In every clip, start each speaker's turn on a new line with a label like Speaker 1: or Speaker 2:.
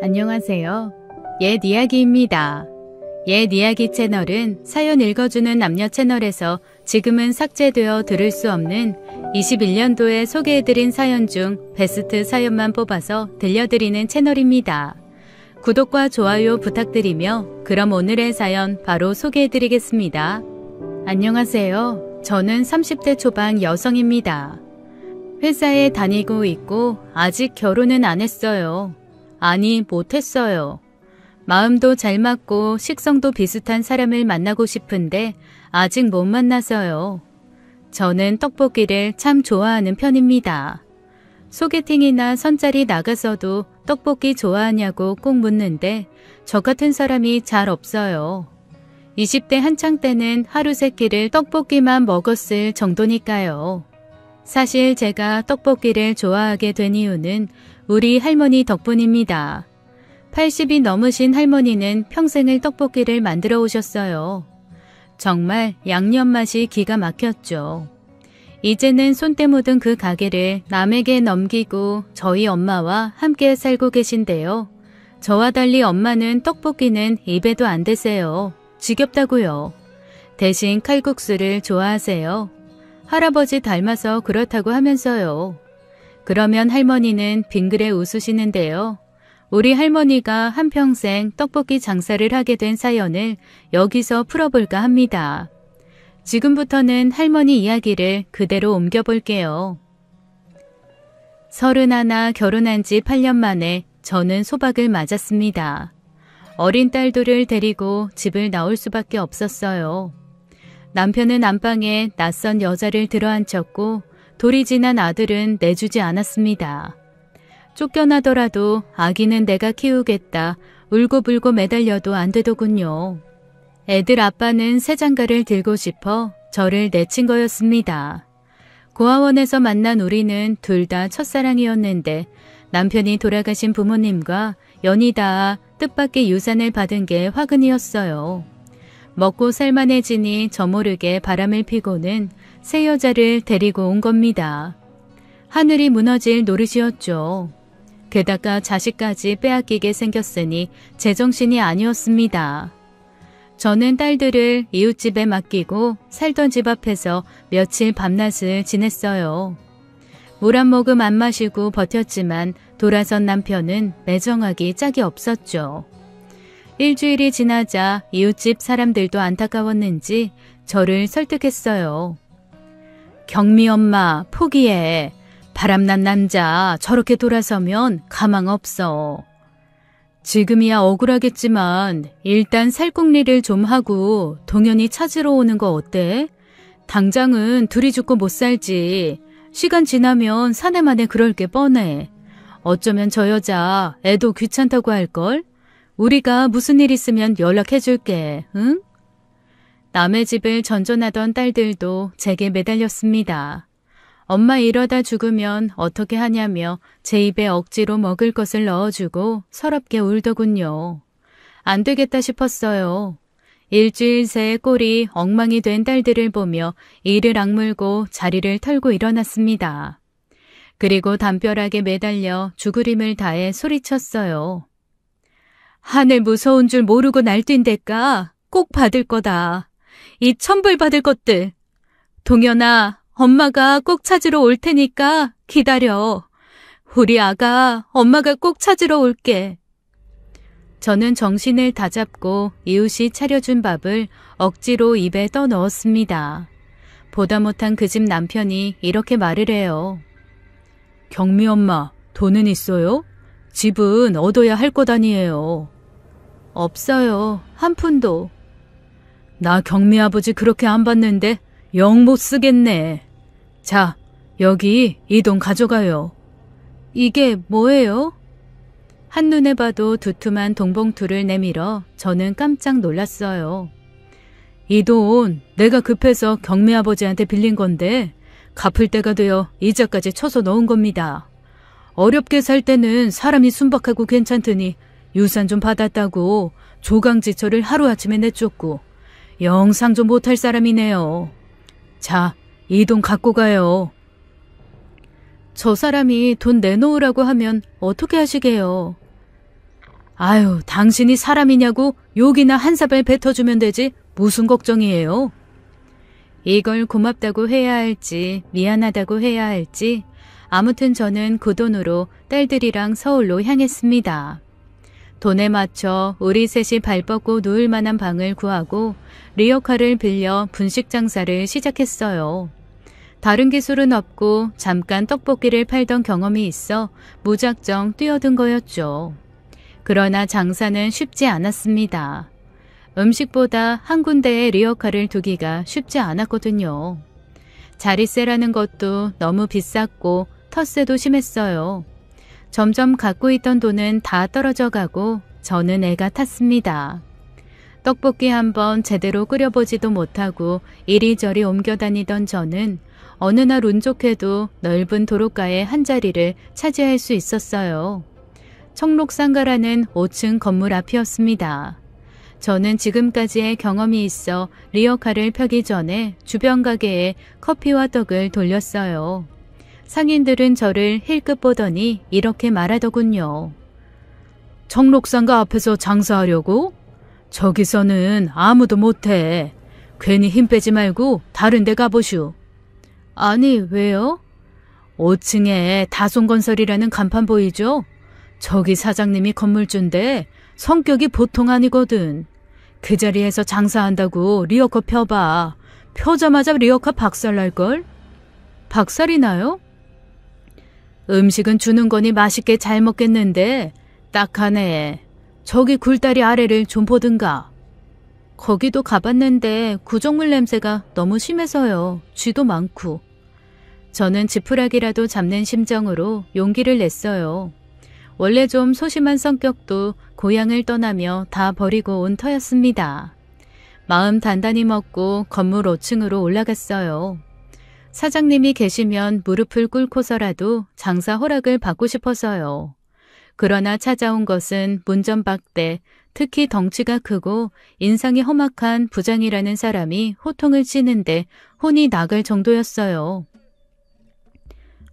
Speaker 1: 안녕하세요. 옛 이야기입니다. 옛 이야기 채널은 사연 읽어주는 남녀 채널에서 지금은 삭제되어 들을 수 없는 21년도에 소개해드린 사연 중 베스트 사연만 뽑아서 들려드리는 채널입니다. 구독과 좋아요 부탁드리며 그럼 오늘의 사연 바로 소개해드리겠습니다. 안녕하세요. 저는 30대 초반 여성입니다. 회사에 다니고 있고 아직 결혼은 안 했어요. 아니, 못했어요. 마음도 잘 맞고 식성도 비슷한 사람을 만나고 싶은데 아직 못 만나서요. 저는 떡볶이를 참 좋아하는 편입니다. 소개팅이나 선자리 나가서도 떡볶이 좋아하냐고 꼭 묻는데 저 같은 사람이 잘 없어요. 20대 한창 때는 하루 세 끼를 떡볶이만 먹었을 정도니까요. 사실 제가 떡볶이를 좋아하게 된 이유는 우리 할머니 덕분입니다. 80이 넘으신 할머니는 평생을 떡볶이를 만들어 오셨어요. 정말 양념 맛이 기가 막혔죠. 이제는 손때 묻은 그 가게를 남에게 넘기고 저희 엄마와 함께 살고 계신데요. 저와 달리 엄마는 떡볶이는 입에도 안 대세요. 지겹다고요. 대신 칼국수를 좋아하세요. 할아버지 닮아서 그렇다고 하면서요. 그러면 할머니는 빙그레 웃으시는데요. 우리 할머니가 한평생 떡볶이 장사를 하게 된 사연을 여기서 풀어볼까 합니다. 지금부터는 할머니 이야기를 그대로 옮겨볼게요. 31 결혼한 지 8년 만에 저는 소박을 맞았습니다. 어린 딸들을 데리고 집을 나올 수밖에 없었어요. 남편은 안방에 낯선 여자를 들어앉혔고 돌이 지난 아들은 내주지 않았습니다. 쫓겨나더라도 아기는 내가 키우겠다 울고불고 매달려도 안 되더군요. 애들 아빠는 새 장가를 들고 싶어 저를 내친 거였습니다. 고아원에서 만난 우리는 둘 다 첫사랑이었는데 남편이 돌아가신 부모님과 연이 닿아 뜻밖의 유산을 받은 게 화근이었어요. 먹고 살만해지니 저 모르게 바람을 피고는 새 여자를 데리고 온 겁니다. 하늘이 무너질 노릇이었죠. 게다가 자식까지 빼앗기게 생겼으니 제정신이 아니었습니다. 저는 딸들을 이웃집에 맡기고 살던 집 앞에서 며칠 밤낮을 지냈어요. 물 한 모금 안 마시고 버텼지만 돌아선 남편은 매정하기 짝이 없었죠. 일주일이 지나자 이웃집 사람들도 안타까웠는지 저를 설득했어요. 경미 엄마 포기해. 바람난 남자 저렇게 돌아서면 가망 없어. 지금이야 억울하겠지만 일단 살궁리를 좀 하고 동현이 찾으러 오는 거 어때? 당장은 둘이 죽고 못 살지. 시간 지나면 사내만에 그럴 게 뻔해. 어쩌면 저 여자 애도 귀찮다고 할걸? 우리가 무슨 일 있으면 연락해줄게, 응? 남의 집을 전전하던 딸들도 제게 매달렸습니다. 엄마 이러다 죽으면 어떻게 하냐며 제 입에 억지로 먹을 것을 넣어주고 서럽게 울더군요. 안 되겠다 싶었어요. 일주일 새에 꼴이 엉망이 된 딸들을 보며 이를 악물고 자리를 털고 일어났습니다. 그리고 담벼락에 매달려 죽으림을 다해 소리쳤어요. 하늘 무서운 줄 모르고 날뛴댔까? 꼭 받을 거다. 이 천불 받을 것들. 동현아, 엄마가 꼭 찾으러 올 테니까 기다려. 우리 아가 엄마가 꼭 찾으러 올게. 저는 정신을 다잡고 이웃이 차려준 밥을 억지로 입에 떠넣었습니다. 보다 못한 그 집 남편이 이렇게 말을 해요. 경미 엄마, 돈은 있어요? 집은 얻어야 할 것 아니에요. 없어요. 한 푼도. 나 경미 아버지 그렇게 안 받는데 영 못 쓰겠네. 자, 여기 이 돈 가져가요. 이게 뭐예요? 한눈에 봐도 두툼한 돈봉투를 내밀어 저는 깜짝 놀랐어요. 이 돈 내가 급해서 경미 아버지한테 빌린 건데 갚을 때가 되어 이자까지 쳐서 넣은 겁니다. 어렵게 살 때는 사람이 순박하고 괜찮더니 유산 좀 받았다고 조강지처를 하루아침에 내쫓고 영상도 못할 사람이네요. 자, 이 돈 갖고 가요. 저 사람이 돈 내놓으라고 하면 어떻게 하시게요? 아유, 당신이 사람이냐고 욕이나 한 사발 뱉어주면 되지 무슨 걱정이에요? 이걸 고맙다고 해야 할지 미안하다고 해야 할지 아무튼 저는 그 돈으로 딸들이랑 서울로 향했습니다. 돈에 맞춰 우리 셋이 발 뻗고 누울 만한 방을 구하고 리어카를 빌려 분식 장사를 시작했어요. 다른 기술은 없고 잠깐 떡볶이를 팔던 경험이 있어 무작정 뛰어든 거였죠. 그러나 장사는 쉽지 않았습니다. 음식보다 한 군데에 리어카를 두기가 쉽지 않았거든요. 자릿세라는 것도 너무 비쌌고 텃세도 심했어요. 점점 갖고 있던 돈은 다 떨어져 가고 저는 애가 탔습니다. 떡볶이 한번 제대로 끓여보지도 못하고 이리저리 옮겨 다니던 저는 어느 날 운 좋게도 넓은 도로가에 한 자리를 차지할 수 있었어요. 청록상가라는 5층 건물 앞이었습니다. 저는 지금까지의 경험이 있어 리어카를 펴기 전에 주변 가게에 커피와 떡을 돌렸어요. 상인들은 저를 힐끗 보더니 이렇게 말하더군요. 청록상가 앞에서 장사하려고? 저기서는 아무도 못해. 괜히 힘 빼지 말고 다른 데 가보슈. 아니, 왜요? 5층에 다손건설이라는 간판 보이죠? 저기 사장님이 건물주인데 성격이 보통 아니거든. 그 자리에서 장사한다고 리어카 펴봐. 펴자마자 리어카 박살날걸? 박살이 나요? 음식은 주는 거니 맛있게 잘 먹겠는데 딱하네. 저기 굴다리 아래를 좀 보든가. 거기도 가봤는데 구정물 냄새가 너무 심해서요. 쥐도 많고. 저는 지푸라기라도 잡는 심정으로 용기를 냈어요. 원래 좀 소심한 성격도 고향을 떠나며 다 버리고 온 터였습니다. 마음 단단히 먹고 건물 5층으로 올라갔어요. 사장님이 계시면 무릎을 꿇고서라도 장사 허락을 받고 싶어서요. 그러나 찾아온 것은 문전박대, 특히 덩치가 크고 인상이 험악한 부장이라는 사람이 호통을 치는데 혼이 나갈 정도였어요.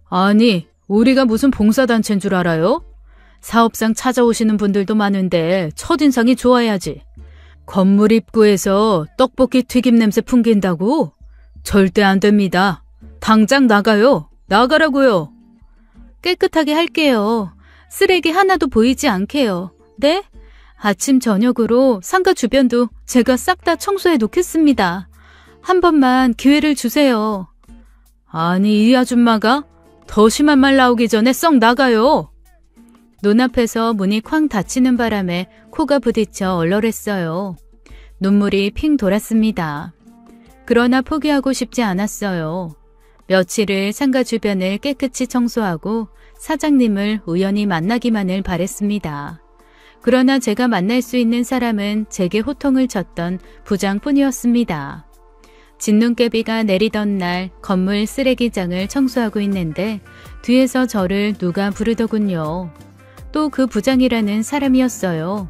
Speaker 1: 아니, 우리가 무슨 봉사단체인 줄 알아요? 사업상 찾아오시는 분들도 많은데 첫인상이 좋아야지. 건물 입구에서 떡볶이 튀김 냄새 풍긴다고? 절대 안 됩니다. 당장 나가요. 나가라고요. 깨끗하게 할게요. 쓰레기 하나도 보이지 않게요. 네? 아침 저녁으로 상가 주변도 제가 싹 다 청소해 놓겠습니다. 한 번만 기회를 주세요. 아니, 이 아줌마가 더 심한 말 나오기 전에 썩 나가요. 눈앞에서 문이 쾅 닫히는 바람에 코가 부딪혀 얼얼했어요. 눈물이 핑 돌았습니다. 그러나 포기하고 싶지 않았어요. 며칠을 상가 주변을 깨끗이 청소하고 사장님을 우연히 만나기만을 바랬습니다. 그러나 제가 만날 수 있는 사람은 제게 호통을 쳤던 부장뿐이었습니다. 진눈깨비가 내리던 날 건물 쓰레기장을 청소하고 있는데 뒤에서 저를 누가 부르더군요. 또 그 부장이라는 사람이었어요.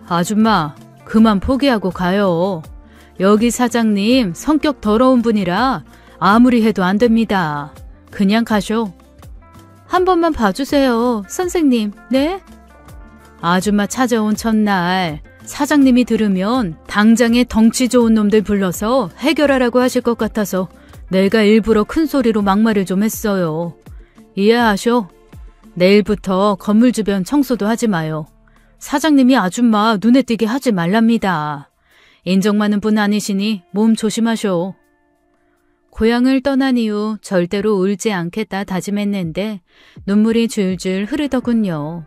Speaker 1: 아줌마, 그만 포기하고 가요. 여기 사장님 성격 더러운 분이라 아무리 해도 안 됩니다. 그냥 가쇼. 한 번만 봐주세요, 선생님. 네? 아줌마 찾아온 첫날 사장님이 들으면 당장에 덩치 좋은 놈들 불러서 해결하라고 하실 것 같아서 내가 일부러 큰 소리로 막말을 좀 했어요. 이해하쇼? 내일부터 건물 주변 청소도 하지 마요. 사장님이 아줌마 눈에 띄게 하지 말랍니다. 인정 많은 분 아니시니 몸 조심하쇼. 고향을 떠난 이후 절대로 울지 않겠다 다짐했는데 눈물이 줄줄 흐르더군요.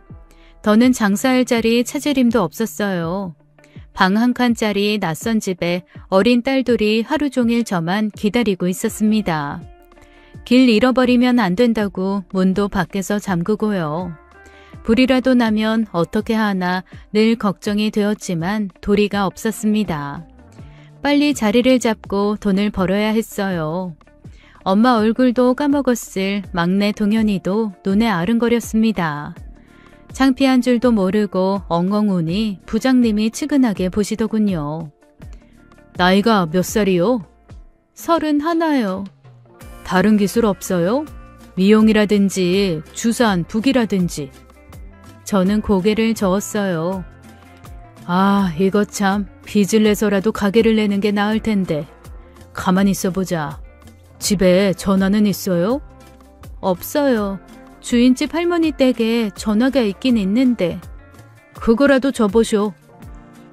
Speaker 1: 더는 장사할 자리 찾을 힘도 없었어요. 방 한 칸짜리 낯선 집에 어린 딸들이 하루 종일 저만 기다리고 있었습니다. 길 잃어버리면 안 된다고 문도 밖에서 잠그고요. 불이라도 나면 어떻게 하나 늘 걱정이 되었지만 도리가 없었습니다. 빨리 자리를 잡고 돈을 벌어야 했어요. 엄마 얼굴도 까먹었을 막내 동현이도 눈에 아른거렸습니다. 창피한 줄도 모르고 엉엉 우니 부장님이 측은하게 보시더군요. 나이가 몇 살이요? 31요. 다른 기술 없어요? 미용이라든지 주산, 북이라든지. 저는 고개를 저었어요. 아, 이거 참 빚을 내서라도 가게를 내는 게 나을 텐데. 가만히 있어보자. 집에 전화는 있어요? 없어요. 주인집 할머니 댁에 전화가 있긴 있는데. 그거라도 줘보쇼.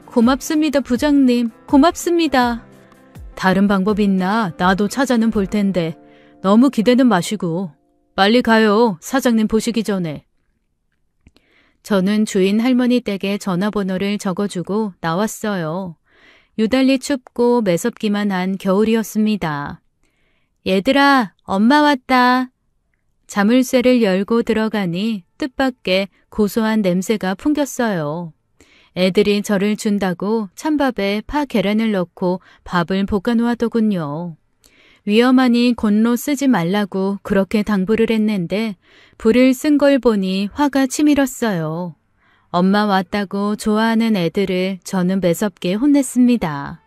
Speaker 1: 고맙습니다, 부장님. 고맙습니다. 다른 방법 있나? 나도 찾아는 볼 텐데. 너무 기대는 마시고. 빨리 가요. 사장님 보시기 전에. 저는 주인 할머니 댁에 전화번호를 적어주고 나왔어요. 유달리 춥고 매섭기만 한 겨울이었습니다. 얘들아, 엄마 왔다. 자물쇠를 열고 들어가니 뜻밖의 고소한 냄새가 풍겼어요. 애들이 저를 준다고 찬밥에 파 계란을 넣고 밥을 볶아놓았더군요. 위험하니 곤로 쓰지 말라고 그렇게 당부를 했는데 불을 쓴 걸 보니 화가 치밀었어요. 엄마 왔다고 좋아하는 애들을 저는 매섭게 혼냈습니다.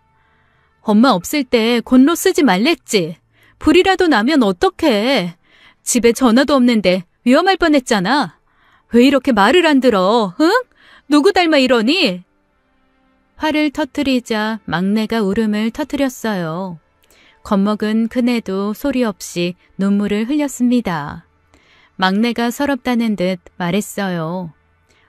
Speaker 1: 엄마 없을 때 곤로 쓰지 말랬지. 불이라도 나면 어떡해. 집에 전화도 없는데 위험할 뻔했잖아. 왜 이렇게 말을 안 들어? 응? 누구 닮아 이러니? 화를 터뜨리자 막내가 울음을 터뜨렸어요. 겁먹은 큰애도 소리 없이 눈물을 흘렸습니다. 막내가 서럽다는 듯 말했어요.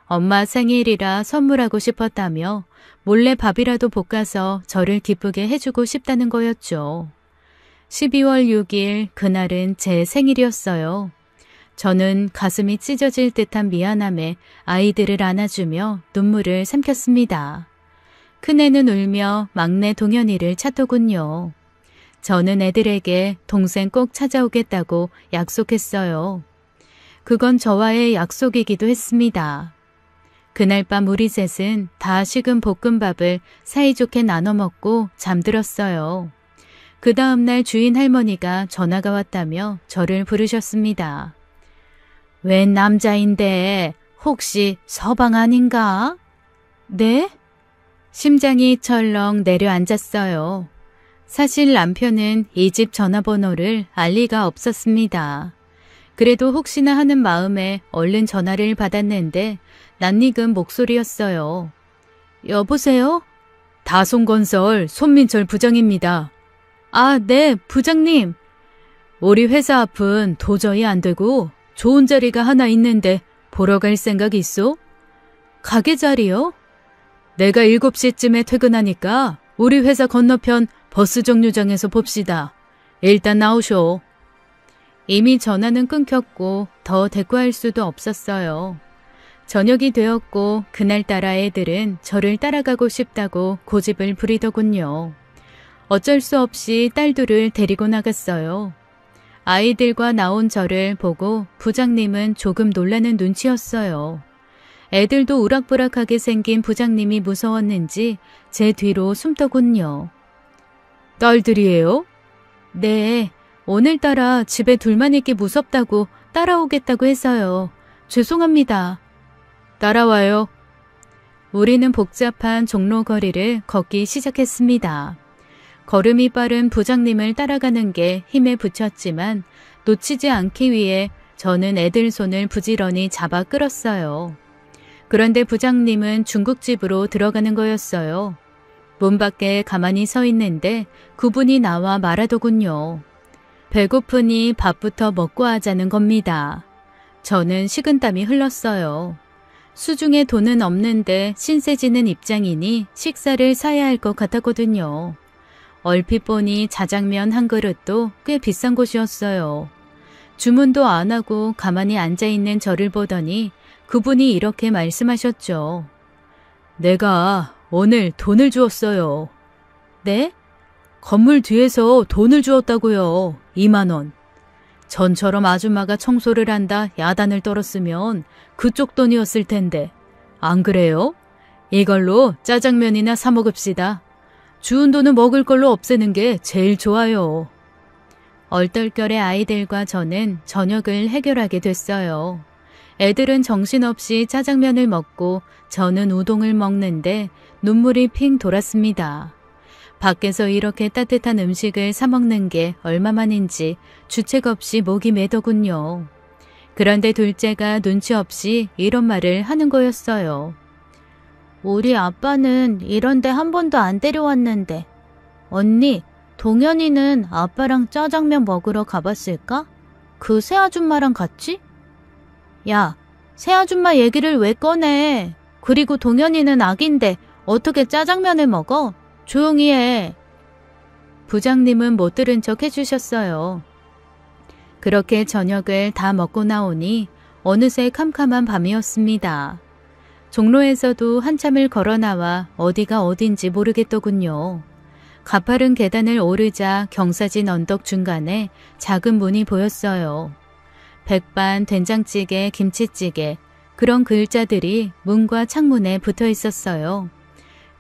Speaker 1: 엄마 생일이라 선물하고 싶었다며 몰래 밥이라도 볶아서 저를 기쁘게 해주고 싶다는 거였죠. 12월 6일 그날은 제 생일이었어요. 저는 가슴이 찢어질 듯한 미안함에 아이들을 안아주며 눈물을 삼켰습니다. 큰애는 울며 막내 동현이를 찾더군요. 저는 애들에게 동생 꼭 찾아오겠다고 약속했어요. 그건 저와의 약속이기도 했습니다. 그날 밤 우리 셋은 다 식은 볶음밥을 사이좋게 나눠 먹고 잠들었어요. 그 다음날 주인 할머니가 전화가 왔다며 저를 부르셨습니다. 웬 남자인데 혹시 서방 아닌가? 네? 심장이 철렁 내려앉았어요. 사실 남편은 이 집 전화번호를 알 리가 없었습니다. 그래도 혹시나 하는 마음에 얼른 전화를 받았는데 낯익은 목소리였어요. 여보세요? 다송건설 손민철 부장입니다. 아, 네, 부장님. 우리 회사 앞은 도저히 안 되고 좋은 자리가 하나 있는데 보러 갈 생각 있어? 가게 자리요? 내가 7시쯤에 퇴근하니까 우리 회사 건너편 버스 정류장에서 봅시다. 일단 나오쇼. 이미 전화는 끊겼고 더 대꾸할 수도 없었어요. 저녁이 되었고 그날따라 애들은 저를 따라가고 싶다고 고집을 부리더군요. 어쩔 수 없이 딸들을 데리고 나갔어요. 아이들과 나온 저를 보고 부장님은 조금 놀라는 눈치였어요. 애들도 우락부락하게 생긴 부장님이 무서웠는지 제 뒤로 숨더군요. 딸들이에요? 네, 오늘따라 집에 둘만 있기 무섭다고 따라오겠다고 해서요. 죄송합니다. 따라와요. 우리는 복잡한 종로거리를 걷기 시작했습니다. 걸음이 빠른 부장님을 따라가는 게 힘에 부쳤지만 놓치지 않기 위해 저는 애들 손을 부지런히 잡아 끌었어요. 그런데 부장님은 중국집으로 들어가는 거였어요. 문 밖에 가만히 서 있는데 그분이 나와 말하더군요. 배고프니 밥부터 먹고 하자는 겁니다. 저는 식은땀이 흘렀어요. 수중에 돈은 없는데 신세지는 입장이니 식사를 사야 할 것 같았거든요. 얼핏 보니 자장면 한 그릇도 꽤 비싼 곳이었어요. 주문도 안 하고 가만히 앉아있는 저를 보더니 그분이 이렇게 말씀하셨죠. 내가 오늘 돈을 주었어요. 네? 건물 뒤에서 돈을 주었다고요. 2만 원. 전처럼 아줌마가 청소를 한다 야단을 떨었으면 그쪽 돈이었을 텐데. 안 그래요? 이걸로 짜장면이나 사 먹읍시다. 주운 돈은 먹을 걸로 없애는 게 제일 좋아요. 얼떨결에 아이들과 저는 저녁을 해결하게 됐어요. 애들은 정신없이 짜장면을 먹고 저는 우동을 먹는데 눈물이 핑 돌았습니다. 밖에서 이렇게 따뜻한 음식을 사 먹는 게 얼마만인지 주책 없이 목이 메더군요. 그런데 둘째가 눈치 없이 이런 말을 하는 거였어요. 우리 아빠는 이런 데 한 번도 안 데려왔는데. 언니, 동현이는 아빠랑 짜장면 먹으러 가봤을까? 그 새아줌마랑 같이? 야, 새아줌마 얘기를 왜 꺼내? 그리고 동현이는 아기인데 어떻게 짜장면을 먹어? 조용히 해. 부장님은 못 들은 척 해주셨어요. 그렇게 저녁을 다 먹고 나오니 어느새 캄캄한 밤이었습니다. 종로에서도 한참을 걸어 나와 어디가 어딘지 모르겠더군요. 가파른 계단을 오르자 경사진 언덕 중간에 작은 문이 보였어요. 백반, 된장찌개, 김치찌개 그런 글자들이 문과 창문에 붙어 있었어요.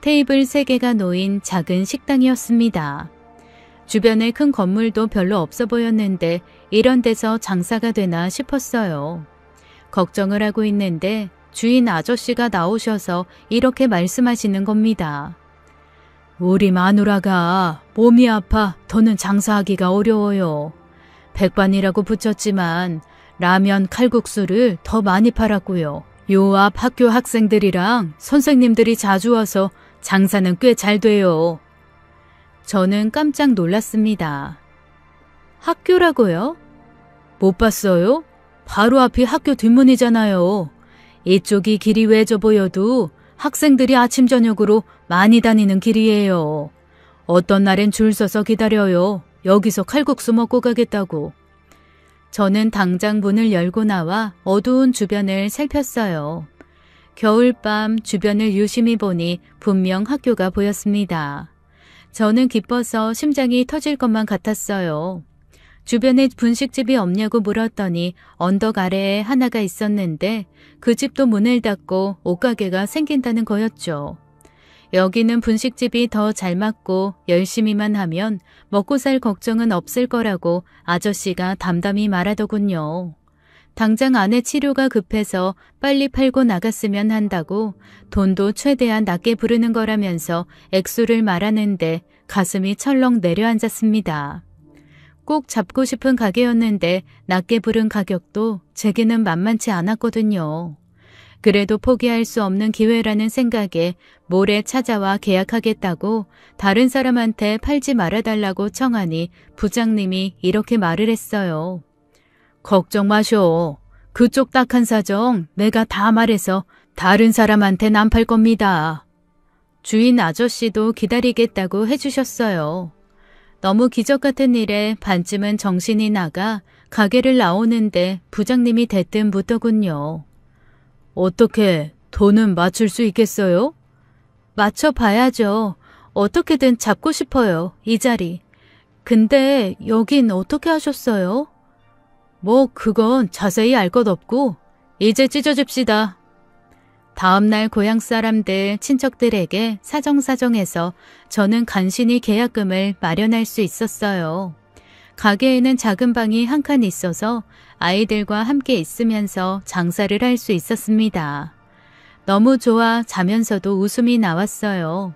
Speaker 1: 테이블 3개가 놓인 작은 식당이었습니다. 주변에 큰 건물도 별로 없어 보였는데 이런 데서 장사가 되나 싶었어요. 걱정을 하고 있는데 주인 아저씨가 나오셔서 이렇게 말씀하시는 겁니다. 우리 마누라가 몸이 아파 더는 장사하기가 어려워요. 백반이라고 붙였지만 라면 칼국수를 더 많이 팔았고요. 요 앞 학교 학생들이랑 선생님들이 자주 와서 장사는 꽤 잘 돼요. 저는 깜짝 놀랐습니다. 학교라고요? 못 봤어요? 바로 앞이 학교 뒷문이잖아요. 이쪽이 길이 외져 보여도 학생들이 아침 저녁으로 많이 다니는 길이에요. 어떤 날엔 줄 서서 기다려요. 여기서 칼국수 먹고 가겠다고. 저는 당장 문을 열고 나와 어두운 주변을 살폈어요. 겨울밤 주변을 유심히 보니 분명 학교가 보였습니다. 저는 기뻐서 심장이 터질 것만 같았어요. 주변에 분식집이 없냐고 물었더니 언덕 아래에 하나가 있었는데 그 집도 문을 닫고 옷가게가 생긴다는 거였죠. 여기는 분식집이 더 잘 맞고 열심히만 하면 먹고 살 걱정은 없을 거라고 아저씨가 담담히 말하더군요. 당장 아내 치료가 급해서 빨리 팔고 나갔으면 한다고 돈도 최대한 낮게 부르는 거라면서 액수를 말하는데 가슴이 철렁 내려앉았습니다. 꼭 잡고 싶은 가게였는데 낮게 부른 가격도 제게는 만만치 않았거든요. 그래도 포기할 수 없는 기회라는 생각에 모레 찾아와 계약하겠다고 다른 사람한테 팔지 말아달라고 청하니 부장님이 이렇게 말을 했어요. 걱정 마쇼. 그쪽 딱한 사정 내가 다 말해서 다른 사람한테는 안 팔 겁니다. 주인 아저씨도 기다리겠다고 해주셨어요. 너무 기적 같은 일에 반쯤은 정신이 나가 가게를 나오는데 부장님이 대뜸 묻더군요. 어떻게 돈은 맞출 수 있겠어요? 맞춰봐야죠. 어떻게든 잡고 싶어요, 이 자리. 근데 여긴 어떻게 하셨어요? 뭐 그건 자세히 알 것 없고 이제 찢어집시다. 다음날 고향 사람들, 친척들에게 사정사정해서 저는 간신히 계약금을 마련할 수 있었어요. 가게에는 작은 방이 한 칸 있어서 아이들과 함께 있으면서 장사를 할 수 있었습니다. 너무 좋아 자면서도 웃음이 나왔어요.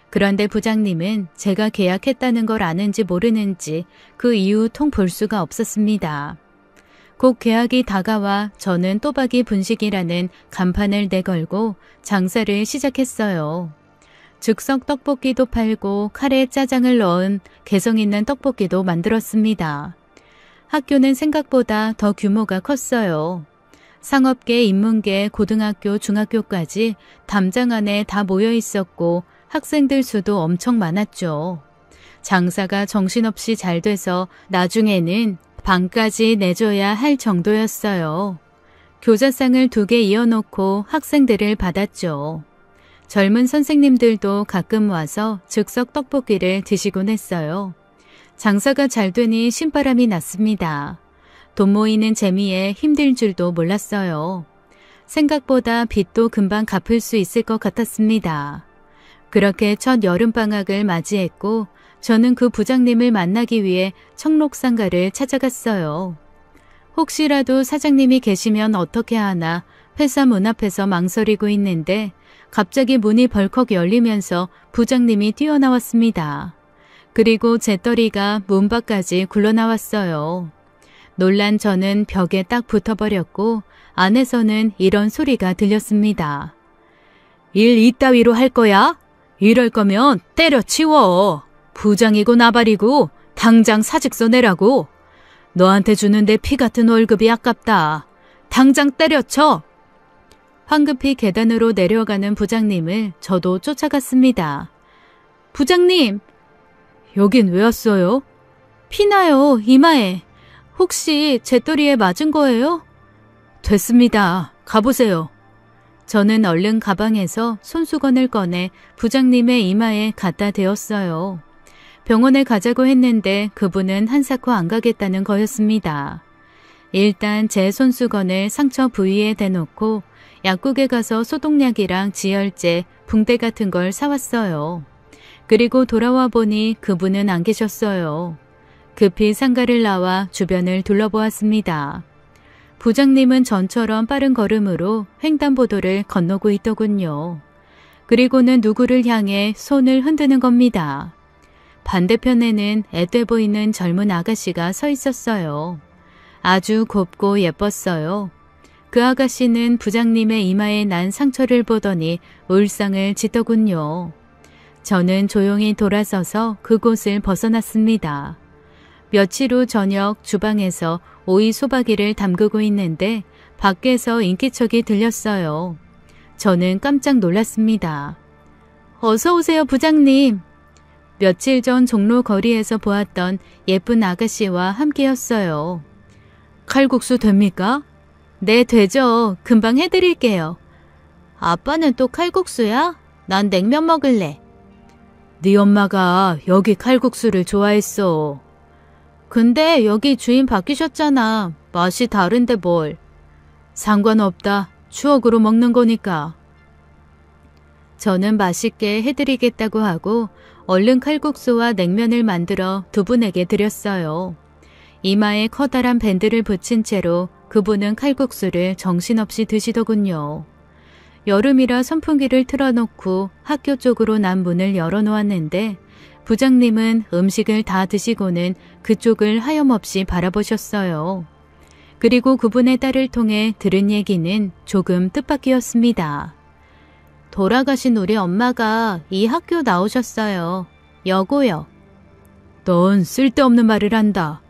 Speaker 1: 그런데 부장님은 제가 계약했다는 걸 아는지 모르는지 그 이후 통 볼 수가 없었습니다. 곧 계약이 다가와 저는 또박이 분식이라는 간판을 내걸고 장사를 시작했어요. 즉석 떡볶이도 팔고 카레에 짜장을 넣은 개성 있는 떡볶이도 만들었습니다. 학교는 생각보다 더 규모가 컸어요. 상업계, 인문계, 고등학교, 중학교까지 담장 안에 다 모여 있었고 학생들 수도 엄청 많았죠. 장사가 정신없이 잘 돼서 나중에는 방까지 내줘야 할 정도였어요. 교자상을 2개 이어놓고 학생들을 받았죠. 젊은 선생님들도 가끔 와서 즉석 떡볶이를 드시곤 했어요. 장사가 잘 되니 신바람이 났습니다. 돈 모이는 재미에 힘들 줄도 몰랐어요. 생각보다 빚도 금방 갚을 수 있을 것 같았습니다. 그렇게 첫 여름방학을 맞이했고 저는 그 부장님을 만나기 위해 청록상가를 찾아갔어요. 혹시라도 사장님이 계시면 어떻게 하나 회사 문 앞에서 망설이고 있는데 갑자기 문이 벌컥 열리면서 부장님이 뛰어나왔습니다. 그리고 재떨이가 문 밖까지 굴러나왔어요. 놀란 저는 벽에 딱 붙어버렸고 안에서는 이런 소리가 들렸습니다. 일 이따위로 할 거야? 이럴 거면 때려치워. 부장이고 나발이고 당장 사직서 내라고. 너한테 주는데 피 같은 월급이 아깝다. 당장 때려쳐. 황급히 계단으로 내려가는 부장님을 저도 쫓아갔습니다. 부장님, 여긴 왜 왔어요? 피나요, 이마에. 혹시 제 또리에 맞은 거예요? 됐습니다. 가보세요. 저는 얼른 가방에서 손수건을 꺼내 부장님의 이마에 갖다 대었어요. 병원에 가자고 했는데 그분은 한사코 안 가겠다는 거였습니다. 일단 제 손수건을 상처 부위에 대놓고 약국에 가서 소독약이랑 지혈제, 붕대 같은 걸 사왔어요. 그리고 돌아와 보니 그분은 안 계셨어요. 급히 상가를 나와 주변을 둘러보았습니다. 부장님은 전처럼 빠른 걸음으로 횡단보도를 건너고 있더군요. 그리고는 누구를 향해 손을 흔드는 겁니다. 반대편에는 앳돼 보이는 젊은 아가씨가 서 있었어요. 아주 곱고 예뻤어요. 그 아가씨는 부장님의 이마에 난 상처를 보더니 울상을 짓더군요. 저는 조용히 돌아서서 그곳을 벗어났습니다. 며칠 후 저녁 주방에서 오이 소박이를 담그고 있는데 밖에서 인기척이 들렸어요. 저는 깜짝 놀랐습니다. 어서 오세요, 부장님. 며칠 전 종로 거리에서 보았던 예쁜 아가씨와 함께였어요. 칼국수 됩니까? 네, 되죠. 금방 해드릴게요. 아빠는 또 칼국수야? 난 냉면 먹을래. 네 엄마가 여기 칼국수를 좋아했어. 근데 여기 주인 바뀌셨잖아. 맛이 다른데 뭘. 상관없다. 추억으로 먹는 거니까. 저는 맛있게 해드리겠다고 하고 얼른 칼국수와 냉면을 만들어 두 분에게 드렸어요. 이마에 커다란 밴드를 붙인 채로 그분은 칼국수를 정신없이 드시더군요. 여름이라 선풍기를 틀어놓고 학교 쪽으로 난 문을 열어놓았는데 부장님은 음식을 다 드시고는 그쪽을 하염없이 바라보셨어요. 그리고 그분의 딸을 통해 들은 얘기는 조금 뜻밖이었습니다. 돌아가신 우리 엄마가 이 학교 나오셨어요. 여고요. 넌 쓸데없는 말을 한다.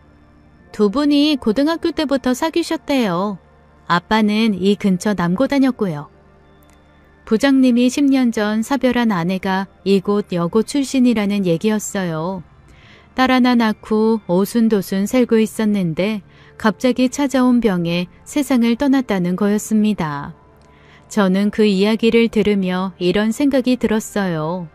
Speaker 1: 두 분이 고등학교 때부터 사귀셨대요. 아빠는 이 근처 남고 다녔고요. 부장님이 10년 전 사별한 아내가 이곳 여고 출신이라는 얘기였어요. 딸 하나 낳고 오순도순 살고 있었는데 갑자기 찾아온 병에 세상을 떠났다는 거였습니다. 저는 그 이야기를 들으며 이런 생각이 들었어요.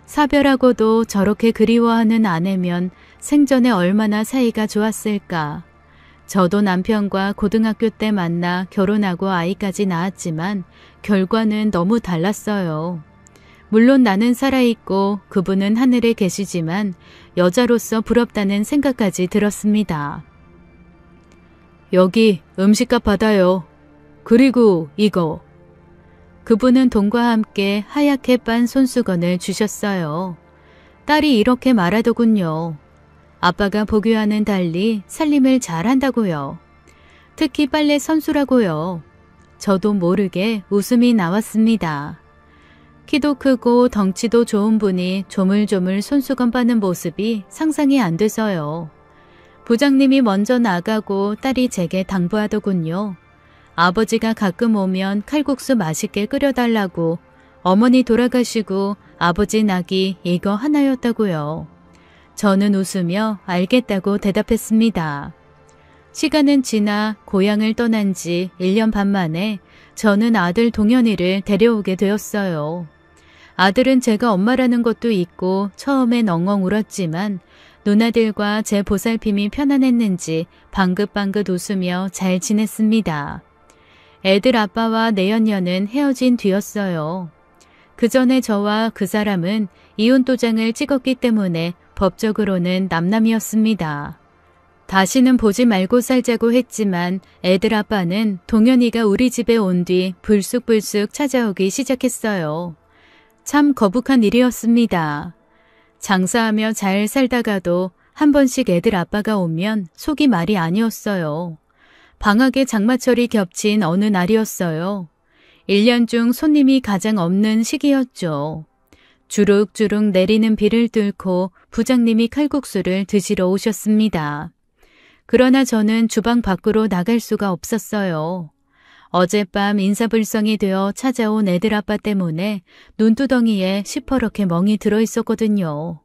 Speaker 1: 사별하고도 저렇게 그리워하는 아내면 생전에 얼마나 사이가 좋았을까. 저도 남편과 고등학교 때 만나 결혼하고 아이까지 낳았지만 결과는 너무 달랐어요. 물론 나는 살아있고 그분은 하늘에 계시지만 여자로서 부럽다는 생각까지 들었습니다. 여기 음식값 받아요. 그리고 이거. 그분은 돈과 함께 하얗게 빤 손수건을 주셨어요. 딸이 이렇게 말하더군요. 아빠가 보기와는 달리 살림을 잘한다고요. 특히 빨래 선수라고요. 저도 모르게 웃음이 나왔습니다. 키도 크고 덩치도 좋은 분이 조물조물 손수건 빠는 모습이 상상이 안 돼서요. 부장님이 먼저 나가고 딸이 제게 당부하더군요. 아버지가 가끔 오면 칼국수 맛있게 끓여달라고. 어머니 돌아가시고 아버지 낙이 이거 하나였다고요. 저는 웃으며 알겠다고 대답했습니다. 시간은 지나 고향을 떠난 지 1년 반 만에 저는 아들 동현이를 데려오게 되었어요. 아들은 제가 엄마라는 것도 있고 처음엔 엉엉 울었지만 누나들과 제 보살핌이 편안했는지 방긋방긋 웃으며 잘 지냈습니다. 애들 아빠와 내연녀는 헤어진 뒤였어요. 그 전에 저와 그 사람은 이혼 도장을 찍었기 때문에 법적으로는 남남이었습니다. 다시는 보지 말고 살자고 했지만 애들 아빠는 동현이가 우리 집에 온 뒤 불쑥불쑥 찾아오기 시작했어요. 참 거북한 일이었습니다. 장사하며 잘 살다가도 한 번씩 애들 아빠가 오면 속이 말이 아니었어요. 방학에 장마철이 겹친 어느 날이었어요. 1년 중 손님이 가장 없는 시기였죠. 주룩주룩 내리는 비를 뚫고 부장님이 칼국수를 드시러 오셨습니다. 그러나 저는 주방 밖으로 나갈 수가 없었어요. 어젯밤 인사불성이 되어 찾아온 애들 아빠 때문에 눈두덩이에 시퍼렇게 멍이 들어 있었거든요.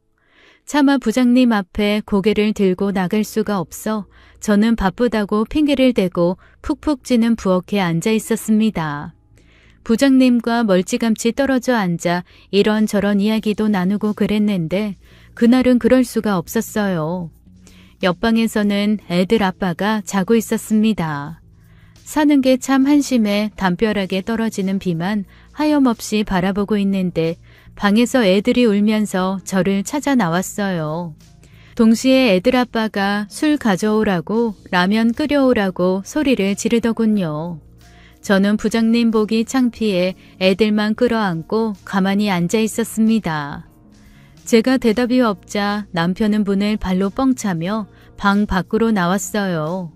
Speaker 1: 차마 부장님 앞에 고개를 들고 나갈 수가 없어 저는 바쁘다고 핑계를 대고 푹푹 찌는 부엌에 앉아 있었습니다. 부장님과 멀찌감치 떨어져 앉아 이런저런 이야기도 나누고 그랬는데 그날은 그럴 수가 없었어요. 옆방에서는 애들 아빠가 자고 있었습니다. 사는 게 참 한심해 담벼락에 떨어지는 비만 하염없이 바라보고 있는데 방에서 애들이 울면서 저를 찾아 나왔어요. 동시에 애들 아빠가 술 가져오라고 라면 끓여오라고 소리를 지르더군요. 저는 부장님 보기 창피해 애들만 끌어안고 가만히 앉아 있었습니다. 제가 대답이 없자 남편은 문을 발로 뻥 차며 방 밖으로 나왔어요.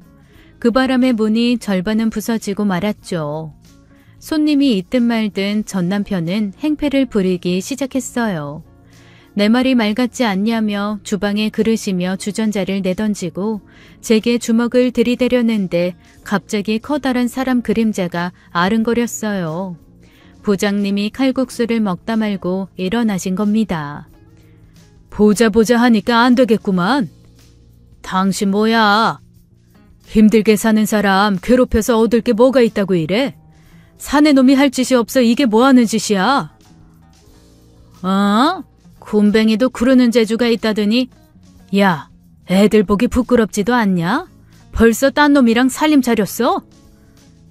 Speaker 1: 그 바람에 문이 절반은 부서지고 말았죠. 손님이 있든 말든 전 남편은 행패를 부리기 시작했어요. 내 말이 말 같지 않냐며 주방에 그릇이며 주전자를 내던지고 제게 주먹을 들이대려는데 갑자기 커다란 사람 그림자가 아른거렸어요. 부장님이 칼국수를 먹다 말고 일어나신 겁니다. 보자 하니까 안 되겠구만. 당신 뭐야? 힘들게 사는 사람 괴롭혀서 얻을 게 뭐가 있다고 이래? 사내 놈이 할 짓이 없어 이게 뭐하는 짓이야? 굼벵이도 구르는 재주가 있다더니 야, 애들 보기 부끄럽지도 않냐? 벌써 딴 놈이랑 살림 차렸어?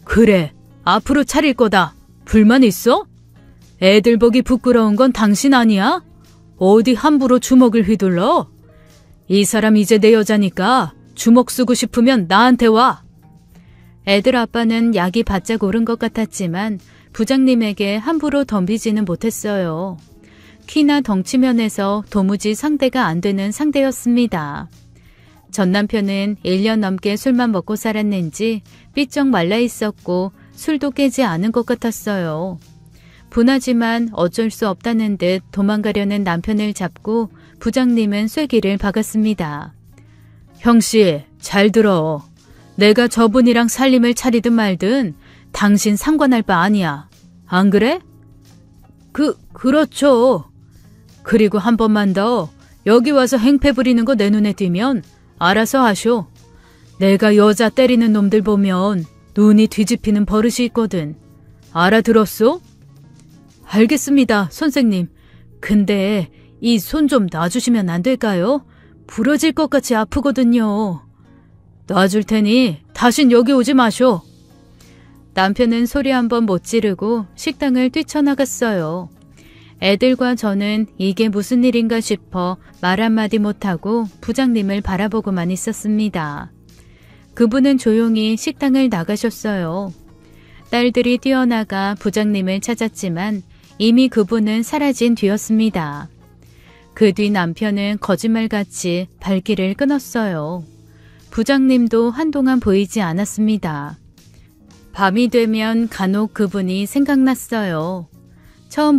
Speaker 1: 그래, 앞으로 차릴 거다. 불만 있어? 애들 보기 부끄러운 건 당신 아니야? 어디 함부로 주먹을 휘둘러? 이 사람 이제 내 여자니까 주먹 쓰고 싶으면 나한테 와. 애들 아빠는 약이 바짝 오른 것 같았지만 부장님에게 함부로 덤비지는 못했어요. 키나 덩치면에서 도무지 상대가 안 되는 상대였습니다. 전 남편은 1년 넘게 술만 먹고 살았는지 삐쩍 말라 있었고 술도 깨지 않은 것 같았어요. 분하지만 어쩔 수 없다는 듯 도망가려는 남편을 잡고 부장님은 쐐기를 박았습니다. 형씨, 잘 들어. 내가 저분이랑 살림을 차리든 말든 당신 상관할 바 아니야. 안 그래? 그렇죠. 그리고 한 번만 더 여기 와서 행패 부리는 거 내 눈에 띄면 알아서 하쇼. 내가 여자 때리는 놈들 보면 눈이 뒤집히는 버릇이 있거든. 알아들었소? 알겠습니다, 선생님. 근데 이 손 좀 놔주시면 안 될까요? 부러질 것 같이 아프거든요. 놔줄 테니 다신 여기 오지 마쇼. 남편은 소리 한번 못 지르고 식당을 뛰쳐나갔어요. 애들과 저는 이게 무슨 일인가 싶어 말 한마디 못하고 부장님을 바라보고만 있었습니다. 그분은 조용히 식당을 나가셨어요. 딸들이 뛰어나가 부장님을 찾았지만 이미 그분은 사라진 뒤였습니다. 그 뒤 남편은 거짓말같이 발길을 끊었어요. 부장님도 한동안 보이지 않았습니다. 밤이 되면 간혹 그분이 생각났어요. 처음